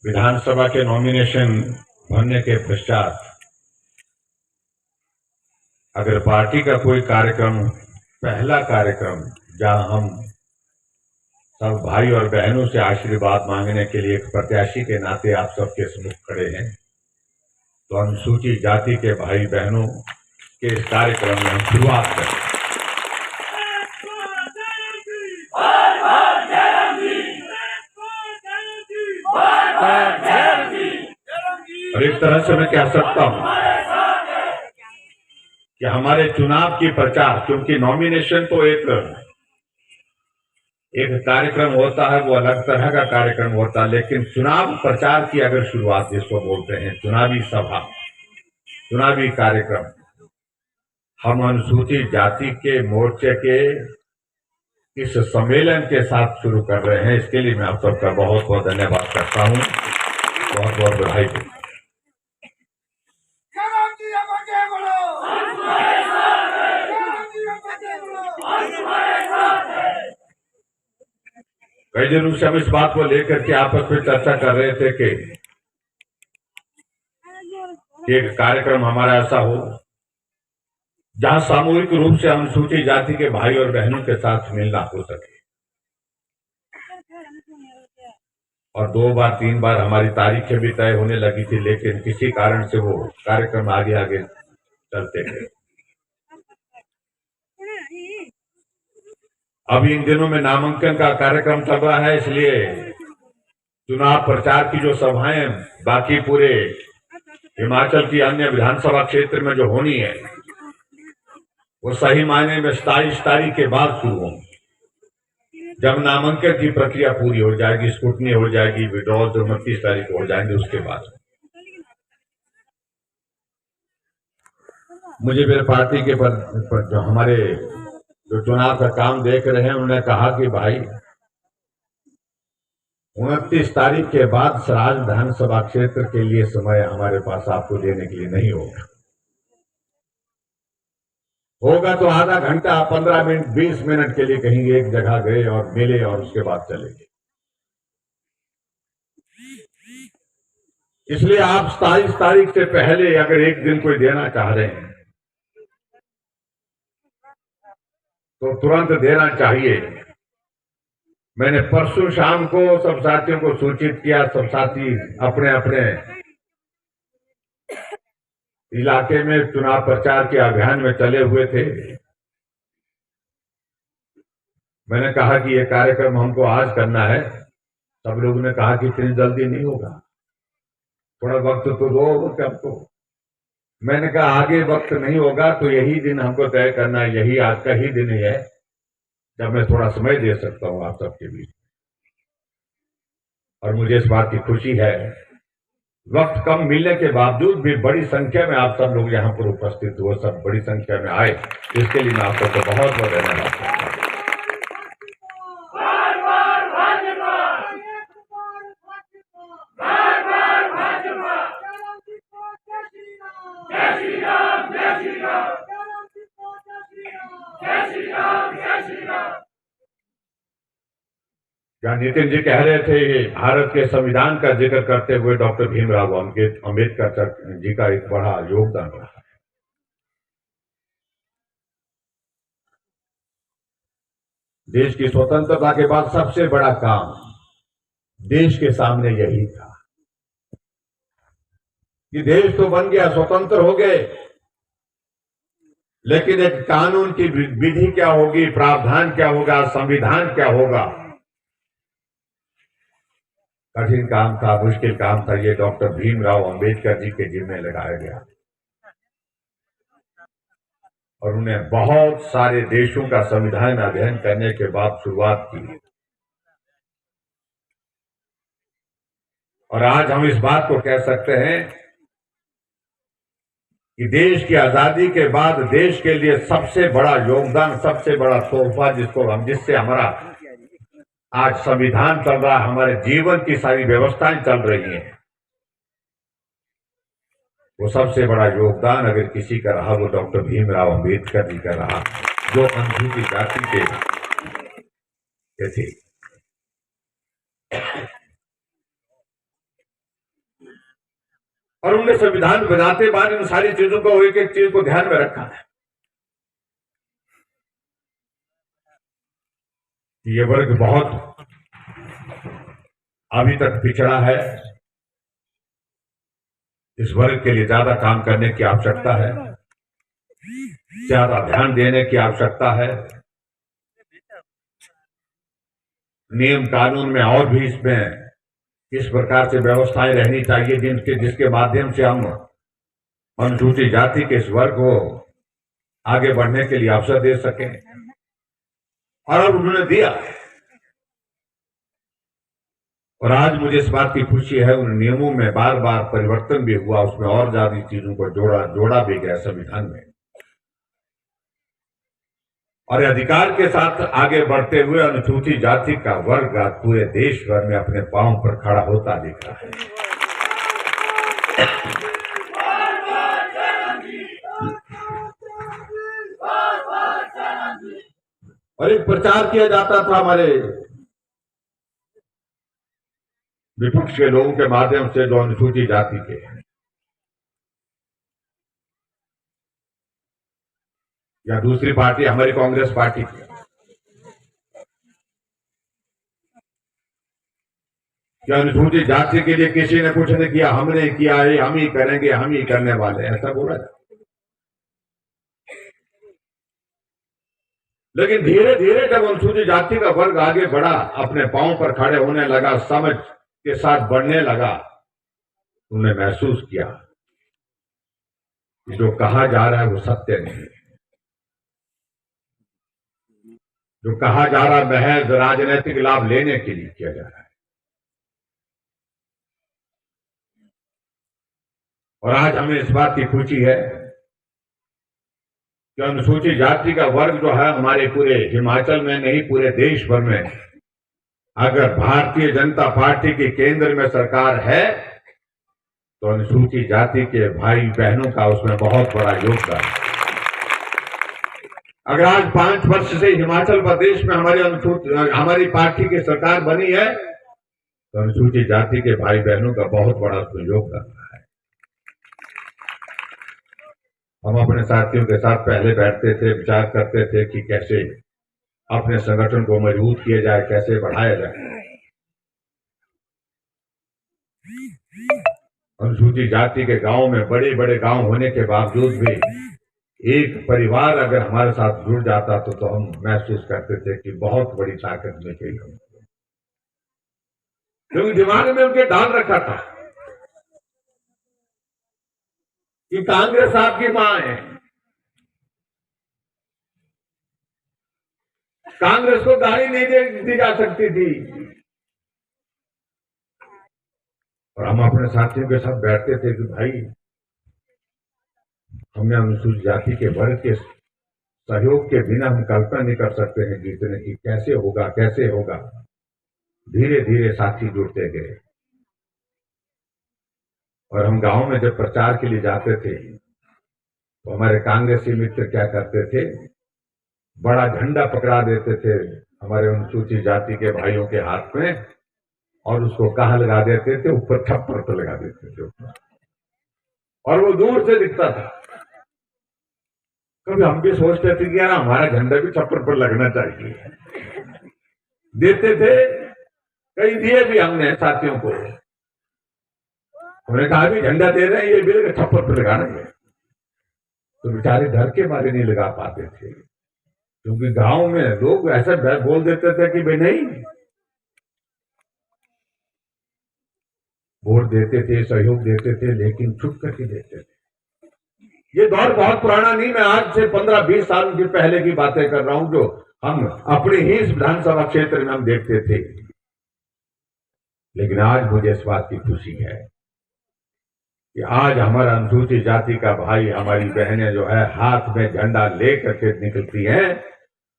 विधानसभा के नॉमिनेशन भरने के पश्चात अगर पार्टी का कोई कार्यक्रम, पहला कार्यक्रम जहां हम सब भाई और बहनों से आशीर्वाद मांगने के लिए एक प्रत्याशी के नाते आप सबके सम्मुख खड़े हैं, तो अनुसूचित जाति के भाई बहनों के इस कार्यक्रम में हम शुरुआत करें। और एक तरह से मैं कह सकता हूं कि हमारे चुनाव की प्रचार, क्योंकि नॉमिनेशन तो एक कार्यक्रम होता है, वो अलग तरह का कार्यक्रम होता है, लेकिन चुनाव प्रचार की अगर शुरुआत जिसको बोलते हैं चुनावी सभा, चुनावी कार्यक्रम, हम अनुसूचित जाति के मोर्चे के इस सम्मेलन के साथ शुरू कर रहे हैं। इसके लिए मैं आप सबका बहुत बहुत धन्यवाद करता हूं, बहुत बहुत बधाई देता हूं। कई दिनों से हम इस बात को लेकर के आपस में चर्चा कर रहे थे कि एक कार्यक्रम हमारा ऐसा हो जहां सामूहिक रूप से अनुसूचित जाति के भाई और बहनों के साथ मिलना हो सके। और 2 बार 3 बार हमारी तारीखें भी तय होने लगी थी, लेकिन किसी कारण से वो कार्यक्रम आगे आगे चलते गए। अब इन दिनों में नामांकन का कार्यक्रम चल रहा है, इसलिए चुनाव प्रचार की जो सभाएं बाकी पूरे हिमाचल की अन्य विधानसभा क्षेत्र में जो होनी है, वो सही मायने में 27 तारीख के बाद शुरू होंगी। जब नामांकन की प्रक्रिया पूरी हो जाएगी, स्क्रूटनी हो जाएगी, विड्रॉल जो 29 तारीख को हो जाएंगे, उसके बाद मुझे मेरे पार्टी के पर जो हमारे जो चुनाव का काम देख रहे हैं, उन्होंने कहा कि भाई 29 तारीख के बाद सराज विधानसभा क्षेत्र के लिए समय हमारे पास आपको देने के लिए नहीं होगा तो आधा घंटा, 15 मिनट, 20 मिनट के लिए कहीं एक जगह गए और मिले और उसके बाद चले गए। इसलिए आप 27 तारीख से पहले अगर एक दिन कोई देना चाह रहे हैं तो तुरंत देना चाहिए। मैंने परसों शाम को सब साथियों को सूचित किया, सब साथी अपने अपने इलाके में चुनाव प्रचार के अभियान में चले हुए थे। मैंने कहा कि ये कार्यक्रम हमको आज करना है। सब लोगों ने कहा कि इतनी जल्दी नहीं होगा, थोड़ा वक्त तो दो हमको। मैंने कहा आगे वक्त नहीं होगा तो यही दिन हमको तय करना है, यही आज का ही दिन है जब मैं थोड़ा समय दे सकता हूं आप सबके बीच। और मुझे इस बात की खुशी है, वक्त कम मिलने के बावजूद भी बड़ी संख्या में आप सब लोग यहाँ पर उपस्थित हुए, सब बड़ी संख्या में आए, इसके लिए मैं आप सबको बहुत बहुत धन्यवाद करता हूं। जहाँ नितिन जी कह रहे थे भारत के संविधान का जिक्र करते हुए डॉक्टर भीमराव अम्बेडकर जी का एक बड़ा योगदान रहा है। देश की स्वतंत्रता के बाद सबसे बड़ा काम देश के सामने यही था कि देश तो बन गया, स्वतंत्र हो गए, लेकिन एक कानून की विधि क्या होगी, प्रावधान क्या होगा, संविधान क्या होगा, कठिन काम था, मुश्किल काम था। ये डॉक्टर भीमराव अम्बेडकर जी के जिम्मे लगाया गया और उन्हें बहुत सारे देशों का संविधान अध्ययन करने के बाद शुरुआत की। और आज हम इस बात को कह सकते हैं कि देश की आजादी के बाद देश के लिए सबसे बड़ा योगदान, सबसे बड़ा तोहफा जिससे हमारा आज संविधान चल रहा है, हमारे जीवन की सारी व्यवस्थाएं चल रही हैं, वो सबसे बड़ा योगदान अगर किसी का रहा वो डॉक्टर भीमराव अम्बेडकर जी का रहा, जो अनुसूचित जाति के थे। और उन्होंने संविधान बनाते बाद इन सारी चीजों को, एक एक चीज को ध्यान में रखा है। ये वर्ग बहुत अभी तक पिछड़ा है। इस वर्ग के लिए ज्यादा काम करने की आवश्यकता है, ज्यादा ध्यान देने की आवश्यकता है। नियम कानून में और भी इसमें इस प्रकार से व्यवस्थाएं रहनी चाहिए जिसके माध्यम से हम अनुसूचित जाति के इस वर्ग को आगे बढ़ने के लिए अवसर दे सकें। और अब उन्होंने दिया, और आज मुझे इस बात की खुशी है उन नियमों में बार बार परिवर्तन भी हुआ, उसमें और ज्यादा चीजों को जोड़ा भी गया संविधान में। और अधिकार के साथ आगे बढ़ते हुए अनुसूचित जाति का वर्ग आज पूरे देश भर में अपने पांव पर खड़ा होता दिख रहा है। और एक प्रचार किया जाता था हमारे विपक्ष के लोगों के माध्यम से, जो अनुसूचित जाति के हैं या दूसरी पार्टी हमारी कांग्रेस पार्टी की, क्या अनुसूचित जाति के लिए किसी ने कुछ नहीं किया, हमने किया है, हम ही करेंगे, हम ही करने वाले, ऐसा बोला जाता। लेकिन धीरे धीरे जब अनुसूचित जाति का वर्ग आगे बढ़ा, अपने पांव पर खड़े होने लगा, समझ के साथ बढ़ने लगा, उन्हें महसूस किया कि जो कहा जा रहा है वो सत्य नहीं है। जो कहा जा रहा है महज राजनीतिक लाभ लेने के लिए किया जा रहा है। और आज हमें इस बात की खुशी है कि अनुसूचित जाति का वर्ग जो है हमारे पूरे हिमाचल में नहीं, पूरे देश भर में, अगर भारतीय जनता पार्टी की केंद्र में सरकार है तो अनुसूचित जाति के भाई बहनों का उसमें बहुत बड़ा योगदान है। अगर आज 5 वर्ष से हिमाचल प्रदेश में हमारी पार्टी की सरकार बनी है तो अनुसूचित जाति के भाई बहनों का बहुत बड़ा उसमें योगदान है। हम अपने साथियों के साथ पहले बैठते थे, विचार करते थे कि कैसे अपने संगठन को मजबूत किया जाए, कैसे बढ़ाया जाए। अनुसूचित जाति के गांव में, बड़े बड़े गांव होने के बावजूद भी एक परिवार अगर हमारे साथ जुड़ जाता तो हम महसूस करते थे कि बहुत बड़ी ताकत मिल गई हमको। क्योंकि दिमाग में उनके डाल रखा था कि कांग्रेस आपकी मां है, कांग्रेस को गाली नहीं दी जा सकती थी। और हम अपने साथियों के साथ बैठते थे कि भाई हमने अनुसूचित जाति के वर्ग के सहयोग के बिना हम कल्पना नहीं कर सकते हैं जीतने की, कैसे होगा कैसे होगा। धीरे धीरे साथी जुड़ते गए और हम गांव में जब प्रचार के लिए जाते थे तो हमारे कांग्रेसी मित्र क्या करते थे, बड़ा झंडा पकड़ा देते थे हमारे अनुसूचित जाति के भाइयों के हाथ में और उसको कहाँ लगा देते थे, ऊपर छप्पर पर लगा देते थे और वो दूर से दिखता था। कभी हम भी सोचते थे कि यार हमारा झंडा भी छप्पर पर लगना चाहिए, देते थे, कई दिए भी हमने साथियों को। हमने कहा भी झंडा दे रहे हैं, ये भी छप्पर पर लगाना है, तो बेचारे डर के मारे नहीं लगा पाते थे। क्योंकि गांव में लोग ऐसा बोल देते थे कि भाई नहीं, वोट देते थे, सहयोग देते थे, लेकिन छुप करके देते थे। ये दौर बहुत पुराना नहीं, मैं आज से 15-20 साल के पहले की बातें कर रहा हूं जो हम अपने ही इस विधानसभा क्षेत्र में हम देखते थे। लेकिन आज मुझे इस बात की खुशी है कि आज हमारा अनुसूचित जाति का भाई, हमारी बहनें जो है हाथ में झंडा लेकर के निकलती हैं,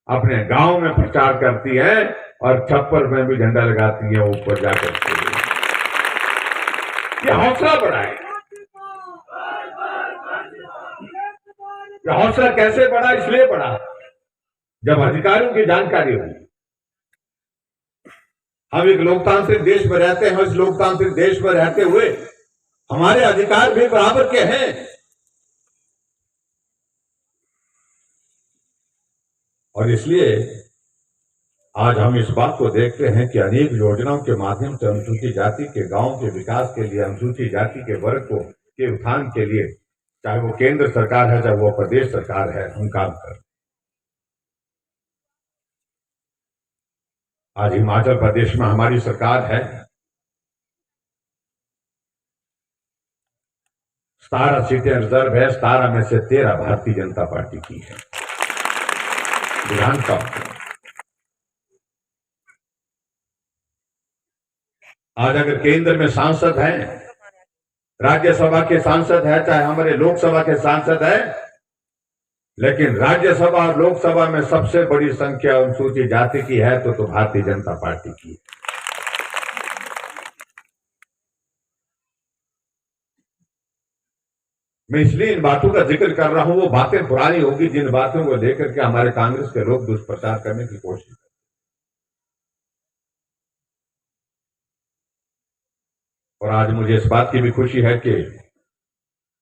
अपने गांव में प्रचार करती हैं और छप्पर में भी झंडा लगाती हैं ऊपर जाकर के। ये हौसला बढ़ा है। ये हौसला कैसे बढ़ा? इसलिए बढ़ा जब अधिकारियों की जानकारी हुई। हम एक लोकतांत्रिक देश में रहते हैं, इस लोकतांत्रिक देश में रहते हुए हमारे अधिकार भी बराबर के हैं। और इसलिए आज हम इस बात को देखते हैं कि अनेक योजनाओं के माध्यम से अनुसूचित जाति के गांव के विकास के लिए, अनुसूचित जाति के वर्ग को के उत्थान के लिए, चाहे वो केंद्र सरकार है चाहे वो प्रदेश सरकार है, हम काम कर रहे हैं। आज हिमाचल प्रदेश में हमारी सरकार है। 17 सीटें रिजर्व है, 17 में से 13 भारतीय जनता पार्टी की है विधानसभा। आज अगर केंद्र में सांसद हैं, राज्यसभा के सांसद है, चाहे हमारे लोकसभा के सांसद है, लेकिन राज्यसभा और लोकसभा में सबसे बड़ी संख्या अनुसूचित जाति की है तो भारतीय जनता पार्टी की है। मैं इसलिए इन बातों का जिक्र कर रहा हूं, वो बातें पुरानी होगी जिन बातों को लेकर के हमारे कांग्रेस के लोग दुष्प्रचार करने की कोशिश करते। और आज मुझे इस बात की भी खुशी है कि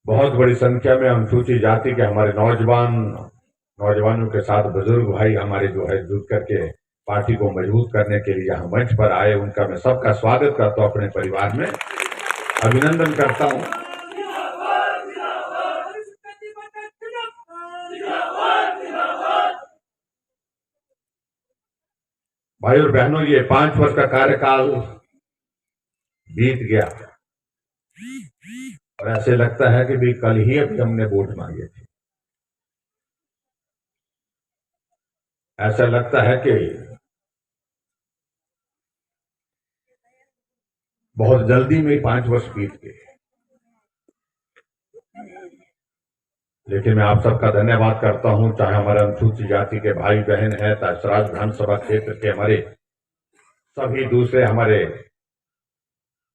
बहुत बड़ी संख्या में अनुसूचित जाति के हमारे नौजवानों के साथ बुजुर्ग भाई हमारे जो है जुट करके पार्टी को मजबूत करने के लिए यहाँ मंच पर आए। उनका मैं सबका स्वागत करता हूं, अपने परिवार में अभिनंदन करता हूं। भाई और बहनों, ये 5 वर्ष का कार्यकाल बीत गया और ऐसे लगता है कि भी कल ही अभी हमने वोट मांगे थे। ऐसा लगता है कि बहुत जल्दी में 5 वर्ष बीत गए। लेकिन मैं आप सबका धन्यवाद करता हूं, चाहे हमारे अनुसूचित जाति के भाई बहन है, चाहे सराज विधानसभा क्षेत्र के हमारे सभी दूसरे हमारे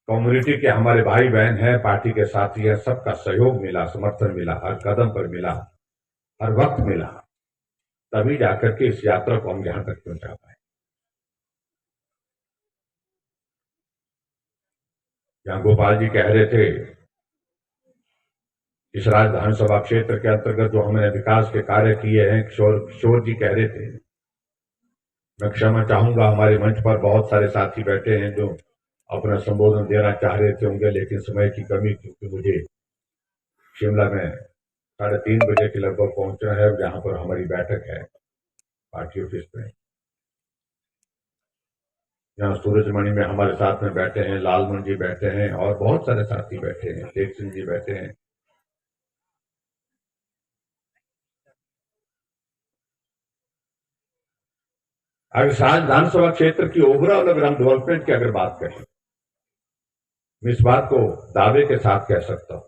कम्युनिटी के हमारे भाई बहन हैं, पार्टी के साथी हैं, सबका सहयोग मिला, समर्थन मिला, हर कदम पर मिला, हर वक्त मिला, तभी जाकर के इस यात्रा को हम यहां तक पहुंचा पाए। जहां गोपाल जी कह रहे थे इस राज्य विधानसभा क्षेत्र के अंतर्गत जो हमने विकास के कार्य किए हैं, किशोर जी कह रहे थे, मैं क्षमा चाहूंगा, हमारे मंच पर बहुत सारे साथी बैठे हैं जो अपना संबोधन देना चाह रहे थे होंगे, लेकिन समय की कमी, क्योंकि मुझे शिमला में 3:30 बजे के लगभग पहुंचना है, जहां पर हमारी बैठक है पार्टी ऑफिस में। यहाँ सूरजमणि में हमारे साथ में बैठे हैं, लालमन जी बैठे हैं और बहुत सारे साथी बैठे हैं, शेख सिंह जी बैठे हैं। अगर साज विधानसभा क्षेत्र की ओवरऑल अगर हम डेवलपमेंट की अगर बात करें, मैं इस बात को दावे के साथ कह सकता हूं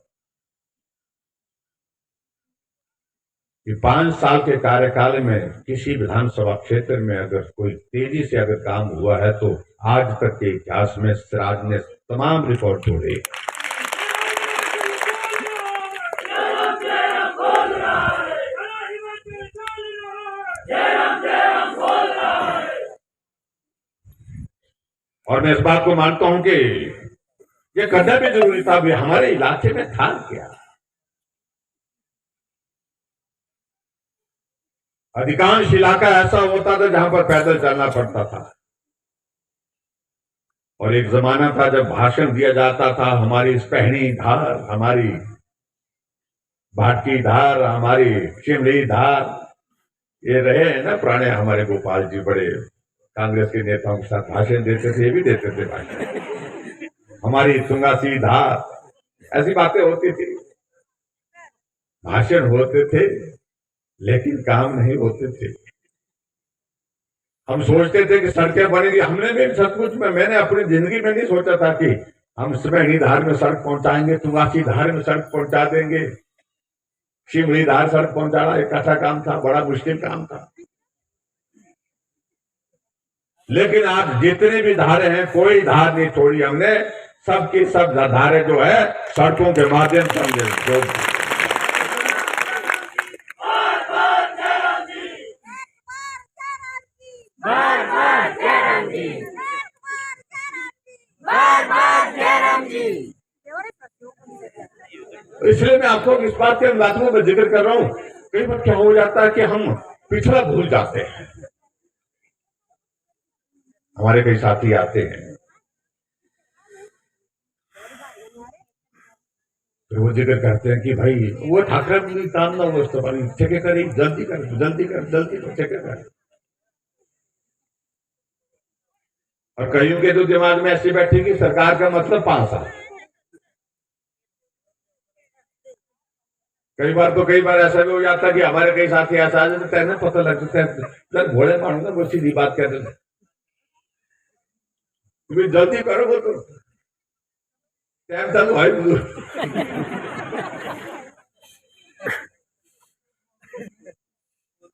कि 5 साल के कार्यकाल में किसी विधानसभा क्षेत्र में अगर कोई तेजी से अगर काम हुआ है तो आज तक के इतिहास में सिराज ने तमाम रिकॉर्ड तोड़े। और मैं इस बात को मानता हूं कि ये करना भी जरूरी था। भी हमारे इलाके में था क्या, अधिकांश इलाका ऐसा होता था जहां पर पैदल चलना पड़ता था। और एक जमाना था जब भाषण दिया जाता था, हमारी स्पहनी धार, हमारी भाटकी धार, हमारी शिमली धार, ये रहे हैं ना पुराने हमारे गोपाल जी, बड़े कांग्रेस के नेताओं के साथ भाषण देते थे, ये भी देते थे भाषण, हमारी तुंगासी धार, ऐसी बातें होती थी, भाषण होते थे लेकिन काम नहीं होते थे। हम सोचते थे कि सड़कें बनेगी, हमने भी सचमुच में, मैंने अपनी जिंदगी में नहीं सोचा था कि हम स्पहनी धार में सड़क पहुंचाएंगे, तुंगासी धार में सड़क पहुंचा देंगे, शिमली धार सड़क पहुंचाना एक अच्छा काम था, बड़ा मुश्किल काम था। लेकिन आज जितने भी धारे हैं, कोई धार नहीं छोड़ी हमने, सबकी सब धारे जो है सड़कों के माध्यम से हमने बार बार जयराम जी। इसलिए मैं आपको इस बात के बातों में जिक्र कर रहा हूं। कई बार क्या हो जाता है कि हम पिछड़ा भूल जाते हैं। हमारे कई साथी आते हैं, फिर वो जिक्र करते हैं कि भाई वो ठाकरे की काम ना वो ठेके करी, जल्दी कर जल्दी कर जल्दी कर, ठेके कर। और कईयों के तो दिमाग में ऐसी बैठी कि सरकार का मतलब 5 साल। कई बार ऐसा भी हो जाता है कि हमारे कई साथी ऐसा आ जाते हैं, पता लग जाता है सर घोड़े मारूंगा वो सीधी बात कर देते, जल्दी करो वो तो टाइम चालू है।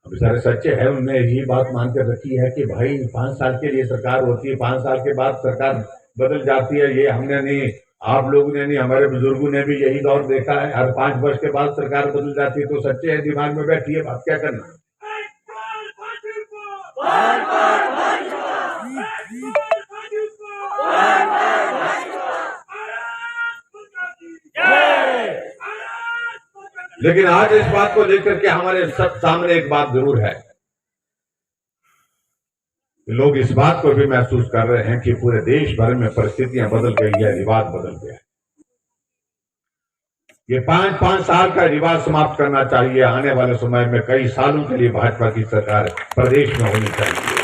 बेचारे सच्चे हैं, उनने यही बात मानकर रखी है कि भाई 5 साल के लिए सरकार होती है, 5 साल के बाद सरकार बदल जाती है। ये हमने नहीं, आप लोगों ने नहीं, हमारे बुजुर्गों ने भी यही दौर देखा है। हर 5 वर्ष के बाद सरकार बदल जाती है। तो सच्चे है, दिमाग में बैठी है बात, क्या करना। लेकिन आज इस बात को लेकर के हमारे सब सामने एक बात जरूर है, लोग इस बात को भी महसूस कर रहे हैं कि पूरे देश भर में परिस्थितियां बदल गई है, रिवाज बदल गया है। ये 5-5 साल का रिवाज समाप्त करना चाहिए। आने वाले समय में कई सालों के लिए भाजपा की सरकार प्रदेश में होनी चाहिए।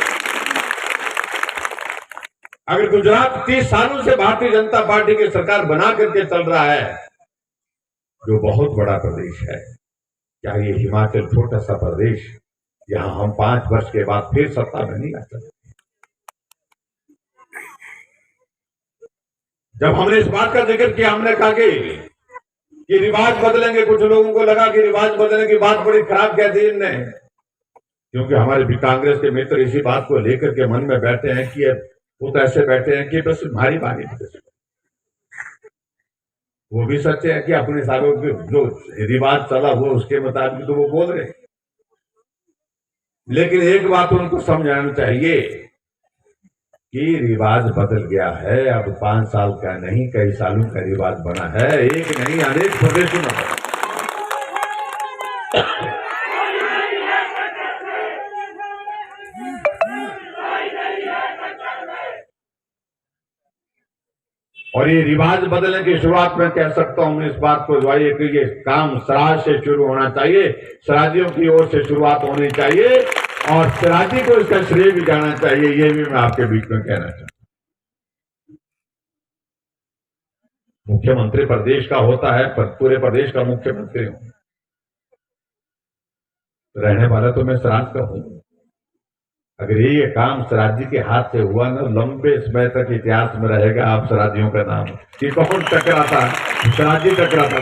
अगर गुजरात 30 सालों से भारतीय जनता पार्टी की सरकार बना करके चल रहा है, जो बहुत बड़ा प्रदेश है, क्या ये हिमाचल छोटा सा प्रदेश, यहां हम 5 वर्ष के बाद फिर सत्ता में नहीं आ सकते। जब हमने इस बात का जिक्र किया, हमने कहा कि रिवाज बदलेंगे, कुछ लोगों को लगा कि रिवाज बदलने की बात बड़ी खराब कह दी इनने, क्योंकि हमारे भी कांग्रेस के मित्र इसी बात को लेकर के मन में बैठे हैं कि वो तो ऐसे बैठे हैं कि बस हमारी बानी। वो भी सच्चे है कि अपने सालों के जो रिवाज चला हुआ उसके मुताबिक तो वो बोल रहे हैं। लेकिन एक बात उनको समझाना चाहिए कि रिवाज बदल गया है। अब 5 साल का नहीं, कई सालों का रिवाज बना है, एक नहीं अनेक प्रदेशों में। और ये रिवाज बदलने की शुरुआत में कह सकता हूं मैं इस बात को दवाइए कि ये काम स्वराज से शुरू होना चाहिए, स्वराजियों की ओर से शुरुआत होनी चाहिए और स्वराजी को इसका श्रेय भी जाना चाहिए। ये भी मैं आपके बीच में कहना चाहता हूं। मुख्यमंत्री प्रदेश का होता है, पर पूरे प्रदेश का मुख्यमंत्री हूं, रहने वाला तो मैं स्वराज का हूं। अगर ये काम स्वराज्य के हाथ से हुआ ना, लंबे समय तक इतिहास में रहेगा आप स्वराजियों का नाम कि कौन टकराता, स्वराज्य टकराता।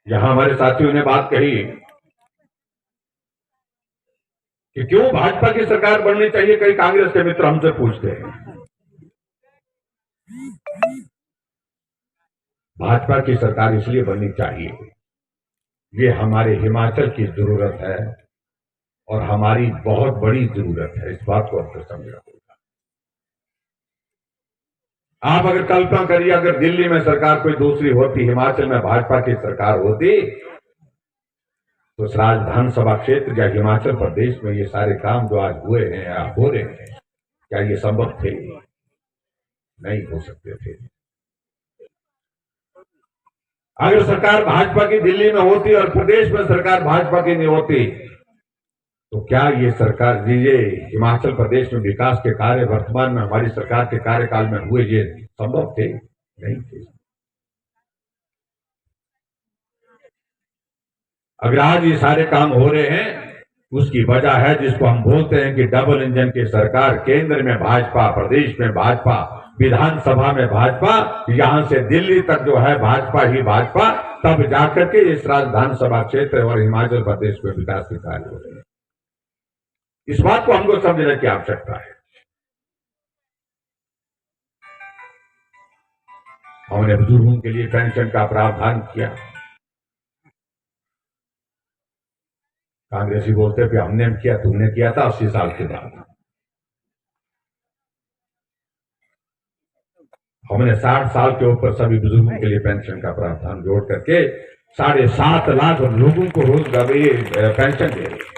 यहां हमारे साथियों ने बात कही कि क्यों भाजपा की सरकार बननी चाहिए। कई कांग्रेस के मित्र हमसे पूछते हैं। भाजपा की सरकार इसलिए बननी चाहिए, ये हमारे हिमाचल की जरूरत है और हमारी बहुत बड़ी जरूरत है। इस बात को आपको समझना होगा। आप अगर कल्पना करिए, अगर दिल्ली में सरकार कोई दूसरी होती, हिमाचल में भाजपा की सरकार होती, तो इस विधानसभा क्षेत्र या हिमाचल प्रदेश में ये सारे काम जो आज हुए हैं या हो रहे हैं, क्या ये संभव थे? नहीं हो सकते थे। अगर सरकार भाजपा की दिल्ली में होती और प्रदेश में सरकार भाजपा की नहीं होती, तो क्या ये सरकार, ये हिमाचल प्रदेश में विकास के कार्य वर्तमान में हमारी सरकार के कार्यकाल में हुए, ये संभव थे? नहीं थे। अगर आज ये सारे काम हो रहे हैं, उसकी वजह है जिसको हम बोलते हैं कि डबल इंजन की सरकार, केंद्र में भाजपा, प्रदेश में भाजपा, विधानसभा में भाजपा, यहां से दिल्ली तक जो है भाजपा ही भाजपा, तब जाकर के इस विधानसभा क्षेत्र और हिमाचल प्रदेश में विकास के कार्य हो रहे हैं। इस बात को हमको समझने की आवश्यकता है। हमने बुजुर्गों के लिए पेंशन का प्रावधान किया, कांग्रेसी बोलते कि हमने किया, तुमने किया था 80 साल के बाद। हमने 60 साल के ऊपर सभी बुजुर्गों के लिए पेंशन का प्रावधान जोड़ करके 7.5 लाख लोगों को रोजगार पेंशन दे रहे हैं।